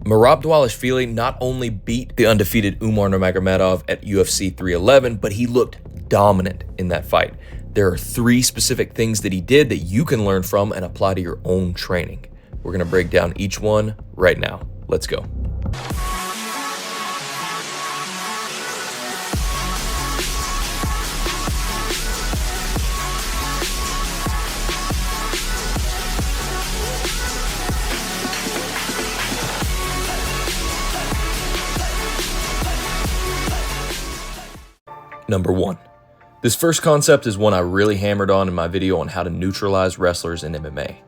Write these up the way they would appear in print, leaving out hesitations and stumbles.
Merab Dvalishvili not only beat the undefeated Umar Nurmagomedov at UFC 311, but he looked dominant in that fight. There are 3 specific things that he did that you can learn from and apply to your own training. We're going to break down each one right now. Let's go. Number 1. This first concept is one I really hammered on in my video on how to neutralize wrestlers in MMA.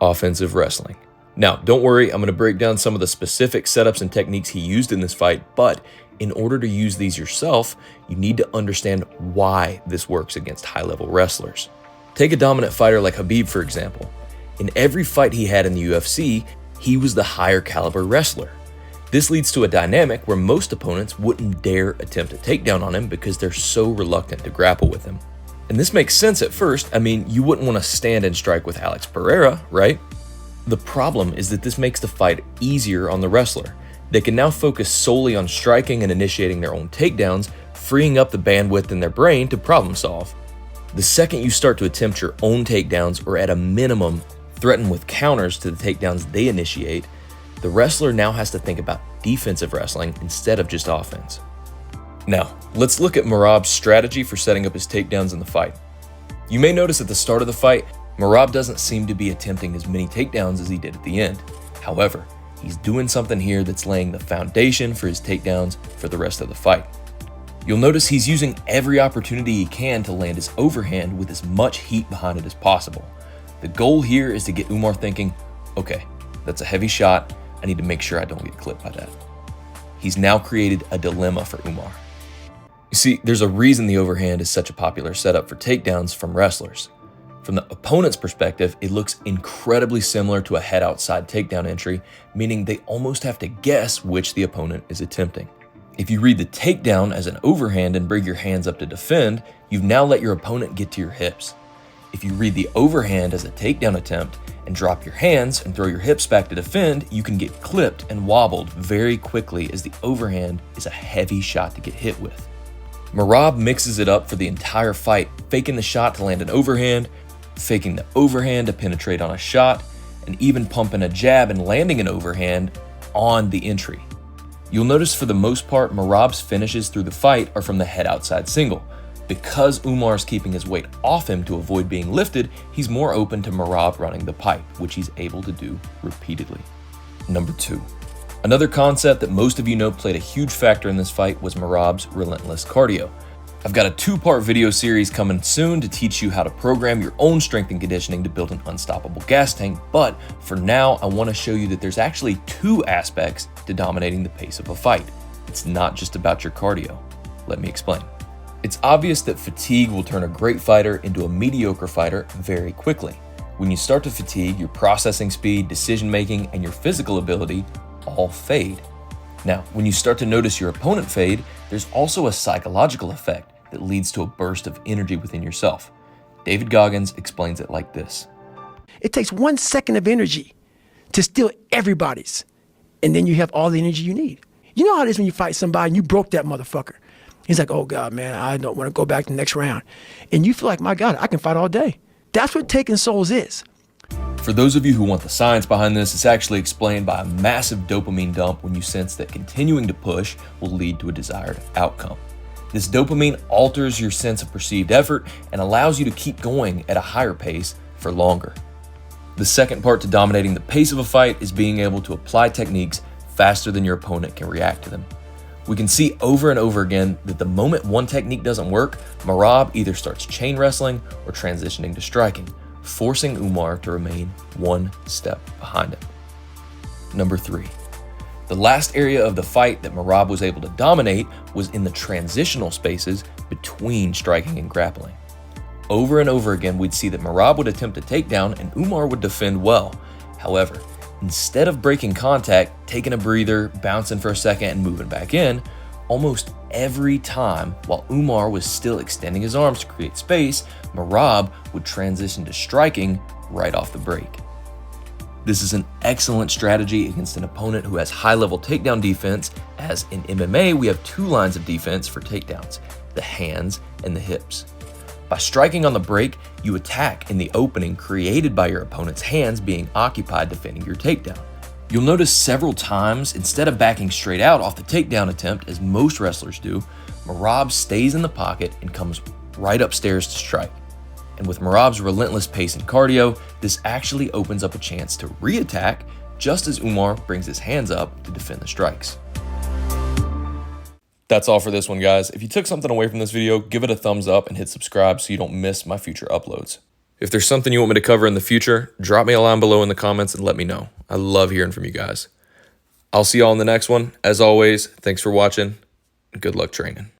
Offensive wrestling. Now, don't worry, I'm going to break down some of the specific setups and techniques he used in this fight, but in order to use these yourself, you need to understand why this works against high-level wrestlers. Take a dominant fighter like Khabib, for example. In every fight he had in the UFC, he was the higher caliber wrestler. This leads to a dynamic where most opponents wouldn't dare attempt a takedown on him because they're so reluctant to grapple with him. And this makes sense at first. I mean, you wouldn't want to stand and strike with Alex Pereira, right? The problem is that this makes the fight easier on the wrestler. They can now focus solely on striking and initiating their own takedowns, freeing up the bandwidth in their brain to problem solve. The second you start to attempt your own takedowns, or at a minimum, threaten with counters to the takedowns they initiate, the wrestler now has to think about defensive wrestling instead of just offense. Now, let's look at Merab's strategy for setting up his takedowns in the fight. You may notice at the start of the fight, Merab doesn't seem to be attempting as many takedowns as he did at the end. However, he's doing something here that's laying the foundation for his takedowns for the rest of the fight. You'll notice he's using every opportunity he can to land his overhand with as much heat behind it as possible. The goal here is to get Umar thinking, okay, that's a heavy shot, I need to make sure I don't get clipped by that. He's now created a dilemma for Umar. You see, there's a reason the overhand is such a popular setup for takedowns from wrestlers. From the opponent's perspective, it looks incredibly similar to a head outside takedown entry, meaning they almost have to guess which the opponent is attempting. If you read the takedown as an overhand and bring your hands up to defend, you've now let your opponent get to your hips. If you read the overhand as a takedown attempt and drop your hands and throw your hips back to defend, you can get clipped and wobbled very quickly, as the overhand is a heavy shot to get hit with. Merab mixes it up for the entire fight, faking the shot to land an overhand, faking the overhand to penetrate on a shot, and even pumping a jab and landing an overhand on the entry. You'll notice for the most part, Merab's finishes through the fight are from the head outside single. Because Umar's keeping his weight off him to avoid being lifted, he's more open to Merab running the pipe, which he's able to do repeatedly. Number 2. Another concept that most of you know played a huge factor in this fight was Merab's relentless cardio. I've got a 2-part video series coming soon to teach you how to program your own strength and conditioning to build an unstoppable gas tank, but for now, I want to show you that there's actually 2 aspects to dominating the pace of a fight. It's not just about your cardio. Let me explain. It's obvious that fatigue will turn a great fighter into a mediocre fighter very quickly. When you start to fatigue, your processing speed, decision-making, and your physical ability all fade. Now, when you start to notice your opponent fade, there's also a psychological effect that leads to a burst of energy within yourself. David Goggins explains it like this. It takes 1 second of energy to steal everybody's, and then you have all the energy you need. You know how it is when you fight somebody and you broke that motherfucker. He's like, oh God, man, I don't want to go back to the next round. And you feel like, my God, I can fight all day. That's what taking souls is. For those of you who want the science behind this, it's actually explained by a massive dopamine dump when you sense that continuing to push will lead to a desired outcome. This dopamine alters your sense of perceived effort and allows you to keep going at a higher pace for longer. The second part to dominating the pace of a fight is being able to apply techniques faster than your opponent can react to them. We can see over and over again that the moment one technique doesn't work, Merab either starts chain wrestling or transitioning to striking, forcing Umar to remain 1 step behind him. Number 3. The last area of the fight that Merab was able to dominate was in the transitional spaces between striking and grappling. Over and over again, we'd see that Merab would attempt a takedown and Umar would defend well. However, instead of breaking contact, taking a breather, bouncing for a second, and moving back in, almost every time, while Umar was still extending his arms to create space, Merab would transition to striking right off the break. This is an excellent strategy against an opponent who has high-level takedown defense, as in MMA we have two lines of defense for takedowns, the hands and the hips. By striking on the break, you attack in the opening created by your opponent's hands being occupied defending your takedown. You'll notice several times, instead of backing straight out off the takedown attempt as most wrestlers do, Merab stays in the pocket and comes right upstairs to strike. And with Merab's relentless pace and cardio, this actually opens up a chance to re-attack just as Umar brings his hands up to defend the strikes. That's all for this one, guys. If you took something away from this video, give it a thumbs up and hit subscribe so you don't miss my future uploads. If there's something you want me to cover in the future, drop me a line below in the comments and let me know. I love hearing from you guys. I'll see y'all in the next one. As always, thanks for watching and good luck training.